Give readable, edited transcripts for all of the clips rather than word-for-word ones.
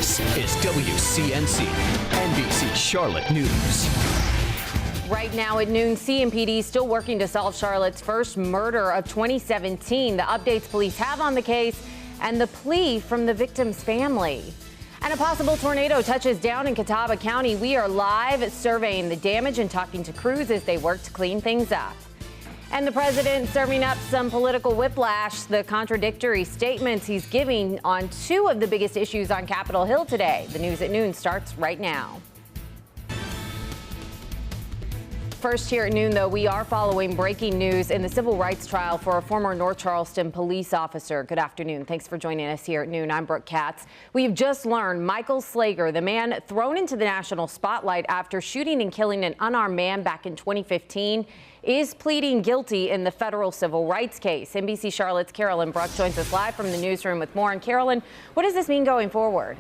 This is WCNC, NBC Charlotte News. Right now at noon, CMPD still working to solve Charlotte's first murder of 2017. The updates police have on the case and the plea from the victim's family. And a possible tornado touches down in Catawba County. We are live surveying the damage and talking to crews as they work to clean things up. And the president serving up some political whiplash, the contradictory statements he's giving on two of the biggest issues on Capitol Hill today. The news at noon starts right now. First here at noon, though, we are following breaking news in the civil rights trial for a former North Charleston police officer. Good afternoon. Thanks for joining us here at noon. I'm Brooke Katz. We've just learned Michael Slager, the man thrown into the national spotlight after shooting and killing an unarmed man back in 2015, is pleading guilty in the federal civil rights case. NBC Charlotte's Carolyn Bruck joins us live from the newsroom with more. And Carolyn, what does this mean going forward?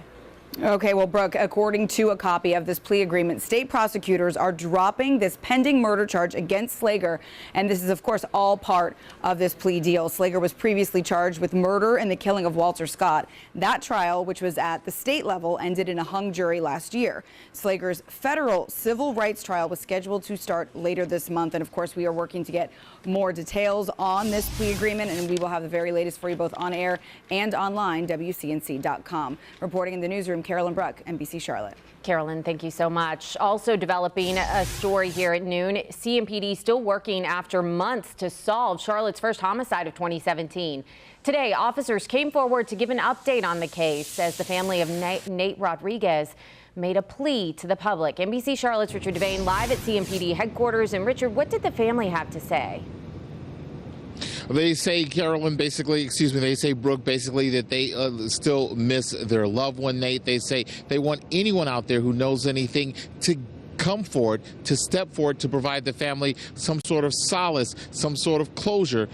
Okay, well, Brooke, according to a copy of this plea agreement, state prosecutors are dropping this pending murder charge against Slager. And this is, of course, all part of this plea deal. Slager was previously charged with murder and the killing of Walter Scott. That trial, which was at the state level, ended in a hung jury last year. Slager's federal civil rights trial was scheduled to start later this month. And, of course, we are working to get more details on this plea agreement, and we will have the very latest for you both on air and online, WCNC.com. Reporting in the newsroom, Carolyn Bruck, NBC Charlotte. Carolyn, thank you so much. Also developing a story here at noon. CMPD still working after months to solve Charlotte's first homicide of 2017. Today, officers came forward to give an update on the case as the family of Nate Rodriguez made a plea to the public. NBC Charlotte's Richard Devane live at CMPD headquarters. And Richard, what did the family have to say? They say, Carolyn, basically, they say, Brooke, basically that they still miss their loved one, Nate. They say they want anyone out there who knows anything to come forward, to step forward, to provide the family some sort of solace, some sort of closure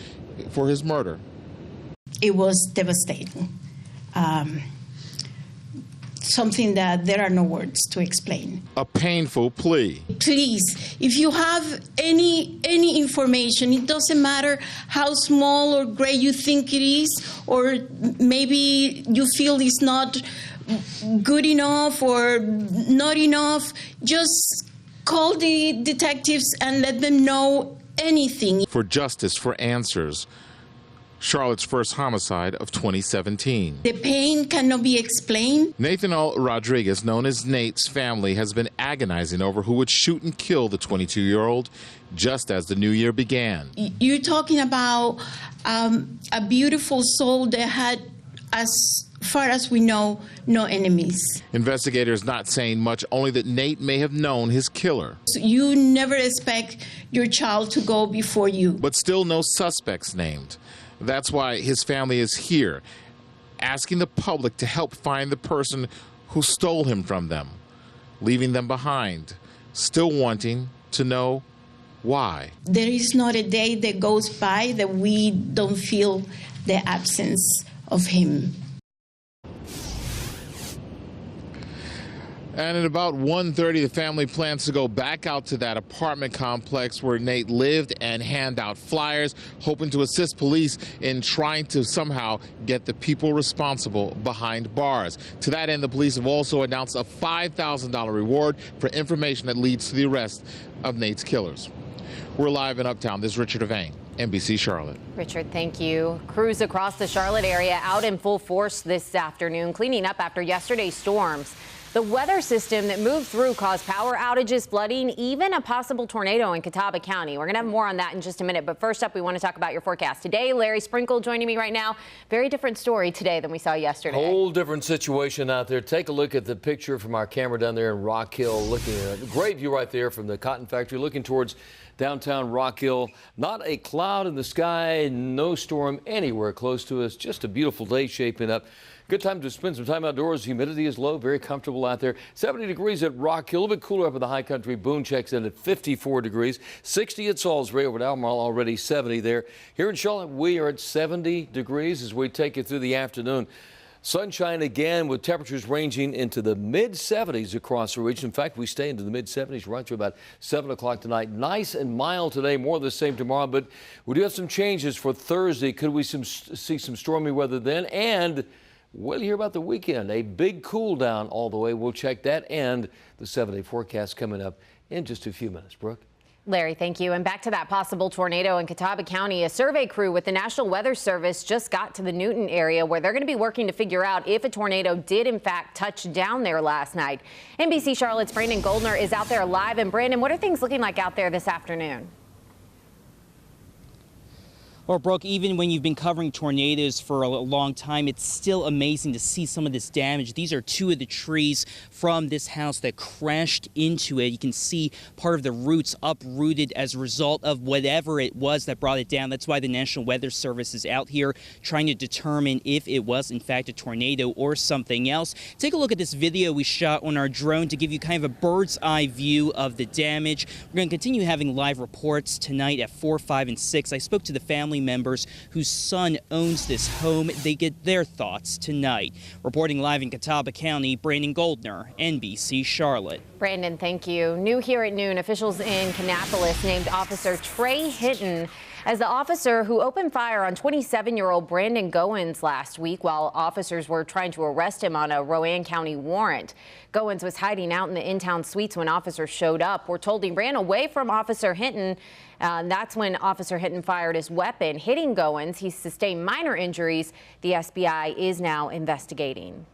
for his murder. It was devastating. Something that there are no words to explain. A painful plea. Please, if you have any information, it doesn't matter how small or great you think it is, or maybe you feel it's not good enough or not enough, just call the detectives and let them know anything. For justice, for answers. Charlotte's first homicide of 2017. The pain cannot be explained. Nathan Rodriguez, known as Nate's family, has been agonizing over who would shoot and kill the 22-year-old just as the new year began. You're talking about a beautiful soul that had, as far as we know, no enemies. Investigators not saying much, only that Nate may have known his killer. So you never expect your child to go before you. But still no suspects named. That's why his family is here, asking the public to help find the person who stole him from them, leaving them behind, still wanting to know why. There is not a day that goes by that we don't feel the absence of him. And at about 1:30, the family plans to go back out to that apartment complex where Nate lived and hand out flyers, hoping to assist police in trying to somehow get the people responsible behind bars. To that end, the police have also announced a $5,000 reward for information that leads to the arrest of Nate's killers. We're live in Uptown. This is Richard Devane, NBC Charlotte. Richard, thank you. Crews across the Charlotte area out in full force this afternoon, cleaning up after yesterday's storms. The weather system that moved through caused power outages, flooding, even a possible tornado in Catawba County. We're going to have more on that in just a minute. But first up, we want to talk about your forecast today. Larry Sprinkle joining me right now. Very different story today than we saw yesterday. Whole different situation out there. Take a look at the picture from our camera down there in Rock Hill. Looking at a great view right there from the cotton factory, looking towards downtown Rock Hill. Not a cloud in the sky, no storm anywhere close to us. Just a beautiful day shaping up. Good time to spend some time outdoors. Humidity is low, very comfortable out there. 70 degrees at Rock Hill, a little bit cooler up in the high country. Boone checks in at 54 degrees. 60 at Salisbury, over at Albemarle, already 70 there. Here in Charlotte, we are at 70 degrees as we take you through the afternoon. Sunshine again with temperatures ranging into the mid-70s across the region. In fact, we stay into the mid-70s right through about 7 o'clock tonight. Nice and mild today, more of the same tomorrow, but we do have some changes for Thursday. Could we see some stormy weather then? And We'll hear about the weekend. A big cool down all the way. We'll check that and the 7-day forecast coming up in just a few minutes. Brooke? Larry, thank you. And back to that possible tornado in Catawba County. A survey crew with the National Weather Service just got to the Newton area where they're going to be working to figure out if a tornado did in fact touch down there last night. NBC Charlotte's Brandon Goldner is out there live. And Brandon, what are things looking like out there this afternoon? Well, Brooke, even when you've been covering tornadoes for a long time, it's still amazing to see some of this damage. These are two of the trees from this house that crashed into it. You can see part of the roots uprooted as a result of whatever it was that brought it down. That's why the National Weather Service is out here trying to determine if it was, in fact, a tornado or something else. Take a look at this video we shot on our drone to give you kind of a bird's eye view of the damage. We're going to continue having live reports tonight at 4, 5, and 6. I spoke to the family members whose son owns this home. They get their thoughts tonight. Reporting live in Catawba County, Brandon Goldner, NBC Charlotte. Brandon, thank you. New here at noon, officials in Kannapolis named Officer Trey Hinton as the officer who opened fire on 27-year-old Brandon Goins last week while officers were trying to arrest him on a Rowan County warrant. Goins was hiding out in the in-town suites when officers showed up. We're told he ran away from Officer Hinton. That's when Officer Hinton fired his weapon, hitting Goins. He sustained minor injuries. The SBI is now investigating.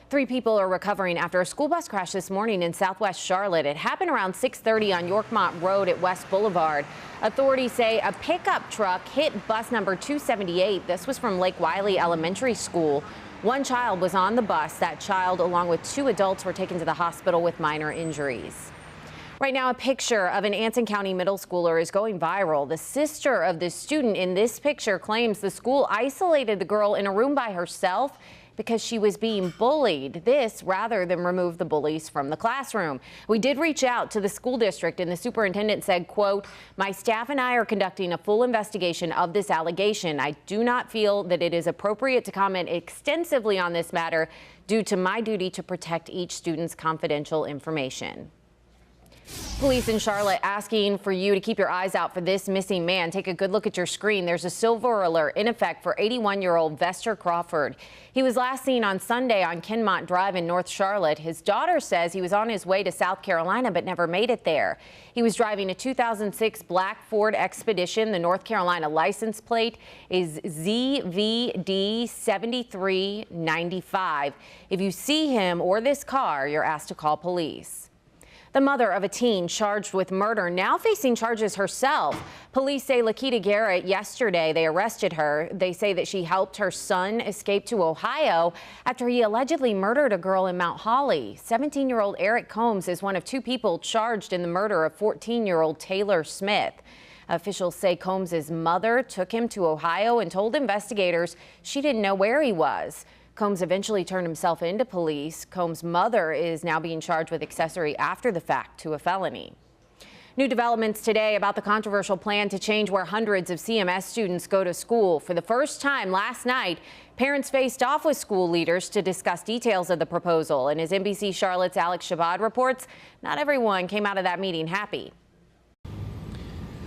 3 people are recovering after a school bus crash this morning in southwest Charlotte. It happened around 6:30 on Yorkmont Road at West Boulevard. Authorities say a pickup truck hit bus number 278. This was from Lake Wiley Elementary School. 1 child was on the bus. That child, along with 2 adults, were taken to the hospital with minor injuries. Right now, a picture of an Anson County middle schooler is going viral. The sister of the student in this picture claims the school isolated the girl in a room by herself because she was being bullied. This rather than remove the bullies from the classroom. We did reach out to the school district, and the superintendent said, quote, "My staff and I are conducting a full investigation of this allegation. I do not feel that it is appropriate to comment extensively on this matter due to my duty to protect each student's confidential information." Police in Charlotte asking for you to keep your eyes out for this missing man. Take a good look at your screen. There's a silver alert in effect for 81-year-old Vester Crawford. He was last seen on Sunday on Kenmont Drive in North Charlotte. His daughter says he was on his way to South Carolina but never made it there. He was driving a 2006 black Ford Expedition. The North Carolina license plate is ZVD7395. If you see him or this car, you're asked to call police. The mother of a teen charged with murder now facing charges herself. Police say Lakita Garrett yesterday, they arrested her. They say that she helped her son escape to Ohio after he allegedly murdered a girl in Mount Holly. 17-year-old Eric Combs is one of 2 people charged in the murder of 14-year-old Taylor Smith. Officials say Combs' mother took him to Ohio and told investigators she didn't know where he was. Combs eventually turned himself into police. Combs' mother is now being charged with accessory after the fact to a felony. New developments today about the controversial plan to change where hundreds of CMS students go to school. For the first time last night, parents faced off with school leaders to discuss details of the proposal. And as NBC Charlotte's Alex Shabad reports, not everyone came out of that meeting happy.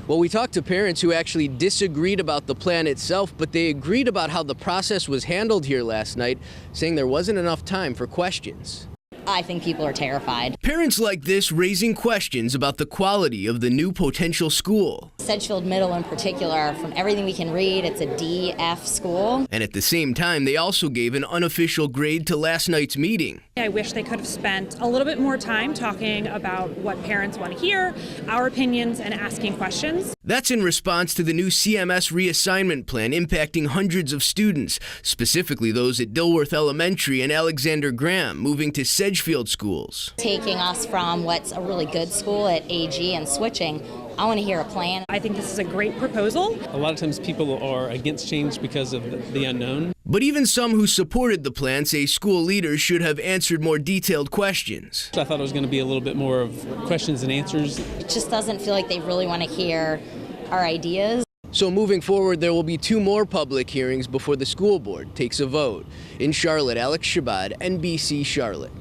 Well, we talked to parents who actually disagreed about the plan itself, but they agreed about how the process was handled here last night, saying there wasn't enough time for questions. I think people are terrified. Parents like this raising questions about the quality of the new potential school. Sedgefield Middle in particular, from everything we can read, it's a D-F school. And at the same time, they also gave an unofficial grade to last night's meeting. I wish they could have spent a little bit more time talking about what parents want to hear, our opinions, and asking questions. That's in response to the new CMS reassignment plan impacting hundreds of students, specifically those at Dilworth Elementary and Alexander Graham, moving to Sedgefield schools. Taking us from what's a really good school at AG and switching, I want to hear a plan. I think this is a great proposal. A lot of times people are against change because of the unknown. But even some who supported the plan say school leaders should have answered more detailed questions. I thought it was going to be a little bit more of questions and answers. It just doesn't feel like they really want to hear our ideas. So moving forward, there will be 2 more public hearings before the school board takes a vote. In Charlotte, Alex Shabad, NBC Charlotte.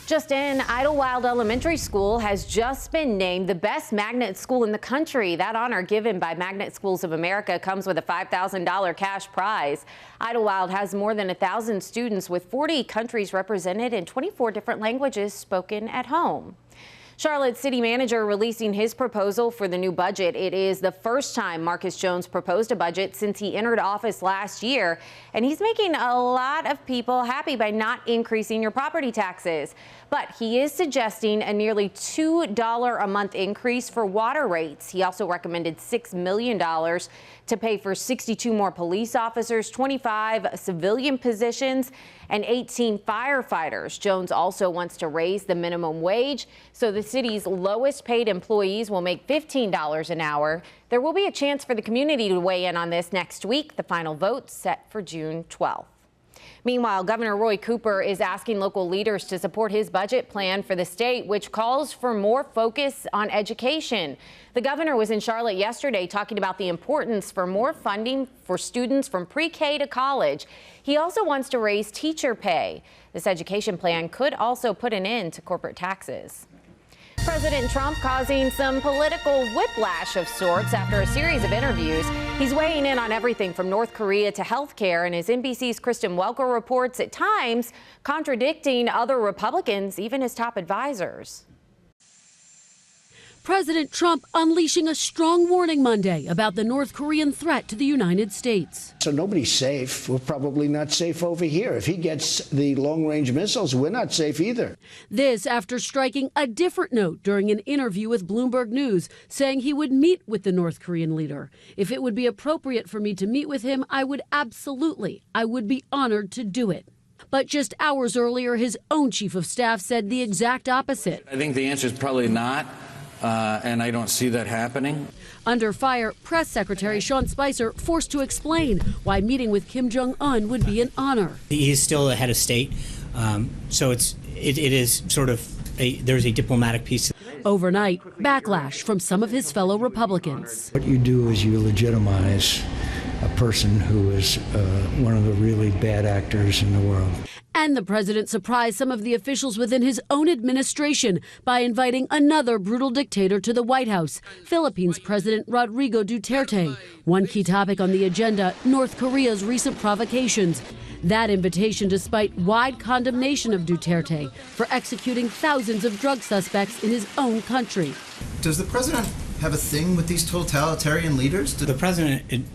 Just in, Idlewild Elementary School has just been named the best magnet school in the country. That honor, given by Magnet Schools of America, comes with a $5,000 cash prize. Idlewild has more than 1,000 students with 40 countries represented and 24 different languages spoken at home. Charlotte City Manager releasing his proposal for the new budget. It is the first time Marcus Jones proposed a budget since he entered office last year, and he's making a lot of people happy by not increasing your property taxes. But he is suggesting a nearly $2 a month increase for water rates. He also recommended $6 million to pay for 62 more police officers, 25 civilian positions, and 18 firefighters. Jones also wants to raise the minimum wage, so the city's lowest paid employees will make $15 an hour. There will be a chance for the community to weigh in on this next week. The final vote set for June 12th. Meanwhile, Governor Roy Cooper is asking local leaders to support his budget plan for the state, which calls for more focus on education. The governor was in Charlotte yesterday talking about the importance for more funding for students from pre-K to college. He also wants to raise teacher pay. This education plan could also put an end to corporate taxes. President Trump causing some political whiplash of sorts after a series of interviews. He's weighing in on everything from North Korea to health care, and as NBC's Kristen Welker reports, at times contradicting other Republicans, even his top advisors. President Trump unleashing a strong warning Monday about the North Korean threat to the United States. So nobody's safe. We're probably not safe over here. If he gets the long-range missiles, we're not safe either. This after striking a different note during an interview with Bloomberg News, saying he would meet with the North Korean leader. If it would be appropriate for me to meet with him, I would be honored to do it. But just hours earlier, his own chief of staff said the exact opposite. I think the answer is probably not. And I don't see that happening. Under fire, Press Secretary Sean Spicer forced to explain why meeting with Kim Jong-un would be an honor. He is still the head of state, so it is sort of there's a diplomatic piece. Overnight, backlash from some of his fellow Republicans. What you do is you legitimize a person who is one of the really bad actors in the world. And the president surprised some of the officials within his own administration by inviting another brutal dictator to the White House, Philippines President Rodrigo Duterte. One key topic on the agenda, North Korea's recent provocations. That invitation despite wide condemnation of Duterte for executing thousands of drug suspects in his own country. Does the president have a thing with these totalitarian leaders? The president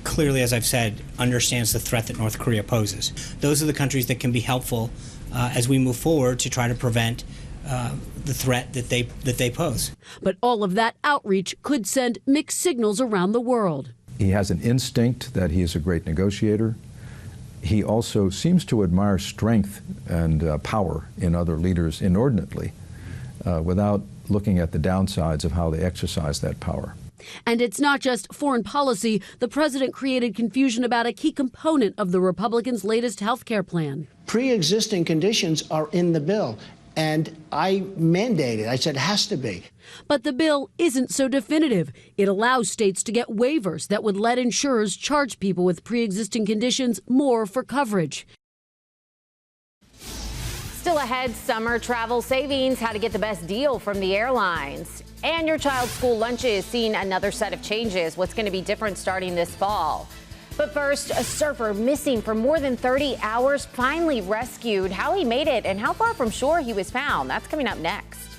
clearly, as I've said, understands the threat that North Korea poses. Those are the countries that can be helpful as we move forward to try to prevent the threat that they pose. But all of that outreach could send mixed signals around the world. He has an instinct that he is a great negotiator. He also seems to admire strength and power in other leaders inordinately without looking at the downsides of how they exercise that power. And it's not just foreign policy. The president created confusion about a key component of the Republicans' latest health care plan. Pre-existing conditions are in the bill, and I mandated. I said it has to be. But the bill isn't so definitive. It allows states to get waivers that would let insurers charge people with pre-existing conditions more for coverage. Still ahead, summer travel savings, how to get the best deal from the airlines. And your child's school lunches seeing another set of changes. What's going to be different starting this fall? But first, a surfer missing for more than 30 hours finally rescued. How he made it and how far from shore he was found. That's coming up next.